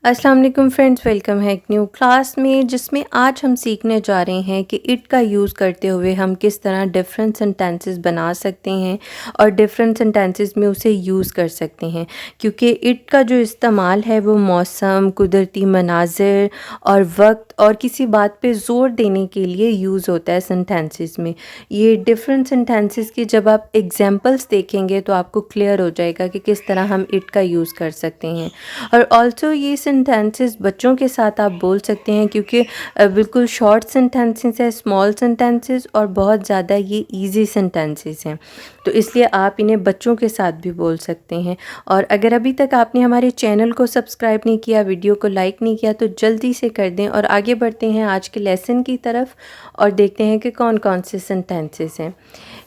अस्सलाम वालेकुम friends, welcome है एक न्यू क्लास में जिसमें आज हम सीखने जा रहे हैं कि इट का यूज़ करते हुए हम किस तरह डिफरेंट सेंटेंसेस बना सकते हैं और डिफरेंट सेंटेंसेस में उसे यूज़ कर सकते हैं। क्योंकि इट का जो इस्तेमाल है वो मौसम, कुदरती मनाज़िर और वक्त और किसी बात पे ज़ोर देने के लिए यूज़ होता है सेंटेंसेस में। ये डिफरेंट सेंटेंसेस की जब आप एग्जांपल्स देखेंगे तो आपको क्लियर हो जाएगा कि किस तरह हम इट का यूज़ कर सकते हैं। और ऑल्सो ये सेंटेंसेस बच्चों के साथ आप बोल सकते हैं क्योंकि बिल्कुल शॉर्ट सेंटेंसेस है, स्मॉल सेंटेंसेस और बहुत ज़्यादा ये इजी सेंटेंसेस हैं, तो इसलिए आप इन्हें बच्चों के साथ भी बोल सकते हैं। और अगर अभी तक आपने हमारे चैनल को सब्सक्राइब नहीं किया, वीडियो को लाइक नहीं किया, तो जल्दी से कर दें और आगे बढ़ते हैं आज के लेसन की तरफ और देखते हैं कि कौन कौन से सेंटेंसेस हैं।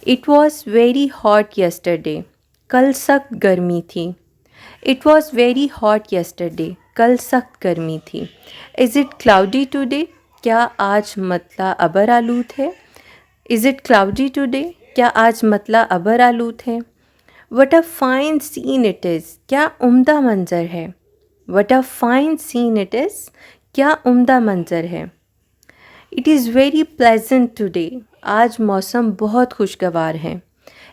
It was very hot yesterday, कल सख्त गर्मी थी। It was very hot yesterday, कल सख्त गर्मी थी। इज़ इट क्लाउडी टुडे, क्या आज मतला अबर आलूद है। इज़ इट क्लाउडी टुडे, क्या आज मतला अबर आलूद है। What a fine scene it is, क्या उम्दा मंज़र है। What a fine scene it is, क्या उम्दा मंज़र है। It is very pleasant today, आज मौसम बहुत खुशगवार है।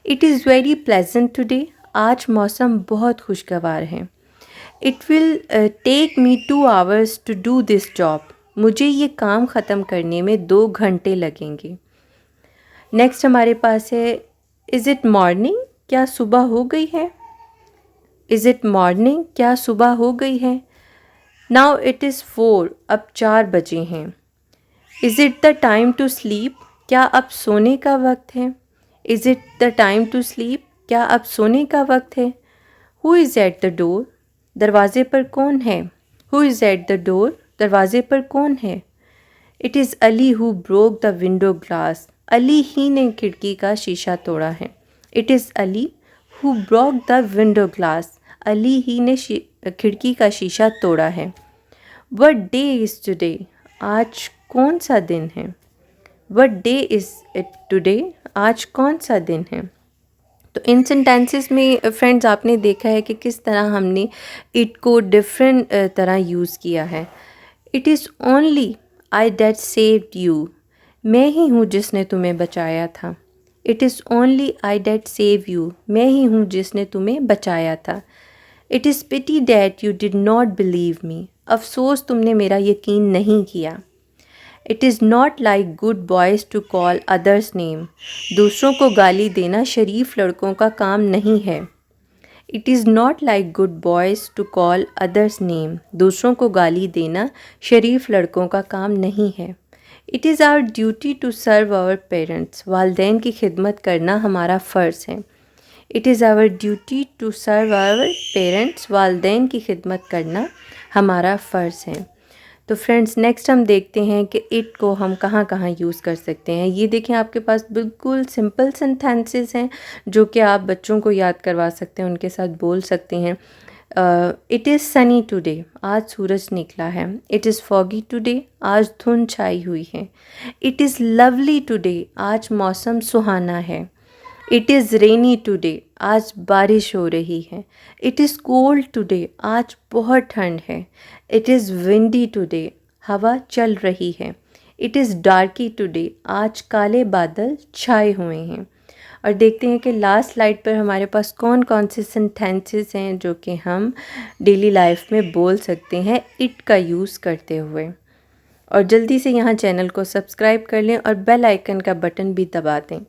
It is very pleasant today, आज मौसम बहुत खुशगवार है। It will take me 2 hours to do this job, मुझे ये काम ख़त्म करने में 2 घंटे लगेंगे। नेक्स्ट हमारे पास है इज़ इट मॉर्निंग, क्या सुबह हो गई है। इज़ इट मॉर्निंग, क्या सुबह हो गई है। नाउ इट इज़ 4, अब 4 बजे हैं। Is it the time to sleep, क्या अब सोने का वक्त है। Is it the time to sleep, क्या अब सोने का वक्त है। Who is at the door, दरवाज़े पर कौन है। Who is at the door, दरवाज़े पर कौन है। It is Ali who broke the window glass, Ali ही ने खिड़की का शीशा तोड़ा है। It is Ali who broke the window glass, Ali ही ने खिड़की का शीशा तोड़ा है। वट डे इज़ टुडे, आज कौन सा दिन है। What day is it today, आज कौन सा दिन है। तो इन सेंटेंसेस में फ्रेंड्स आपने देखा है कि किस तरह हमने इट को डिफरेंट तरह यूज़ किया है। It is only I that saved you, मैं ही हूँ जिसने तुम्हें बचाया था। It is only I that save you, मैं ही हूँ जिसने तुम्हें बचाया था। It is pity that you did not believe me, अफसोस तुमने मेरा यकीन नहीं किया। It is not like good boys to call others name, दूसरों को गाली देना शरीफ लड़कों का काम नहीं है। It is not like good boys to call others name, दूसरों को गाली देना शरीफ लड़कों का काम नहीं है। It is our duty to serve our parents, वालदैन की खिदमत करना हमारा फ़र्ज़ है। It is our duty to serve our parents, वालदैन की खिदमत करना हमारा फ़र्ज़ है। तो फ्रेंड्स नेक्स्ट हम देखते हैं कि इट को हम कहाँ कहाँ यूज़ कर सकते हैं। ये देखें आपके पास बिल्कुल सिंपल सेंटेंसेस हैं जो कि आप बच्चों को याद करवा सकते हैं, उनके साथ बोल सकते हैं। इट इज़ सनी टुडे, आज सूरज निकला है। इट इज़ फॉगी टुडे, आज धुंध छाई हुई है। इट इज़ लवली टुडे, आज मौसम सुहाना है। इट इज़ रेनी टुडे, आज बारिश हो रही है। इट इज़ कोल्ड टुडे, आज बहुत ठंड है। इट इज़ विंडी टुडे, हवा चल रही है। इट इज़ डार्की टुडे, आज काले बादल छाए हुए हैं। और देखते हैं कि लास्ट स्लाइड पर हमारे पास कौन कौन से सेंटेंसेस हैं जो कि हम डेली लाइफ में बोल सकते हैं इट का यूज़ करते हुए। और जल्दी से यहाँ चैनल को सब्सक्राइब कर लें और बेल आइकन का बटन भी दबा दें।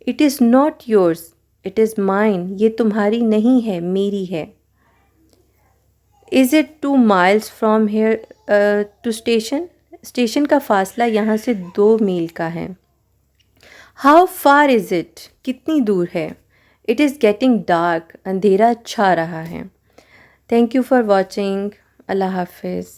It is not yours, it is mine, ये तुम्हारी नहीं है, मेरी है। Is it 2 miles from here to station, station का फासला यहाँ से 2 मील का है। हाउ फार इज़ इट, कितनी दूर है। इट इज़ गेटिंग डार्क, अंधेरा छा रहा है। Thank you for watching. Allah हाफिज़।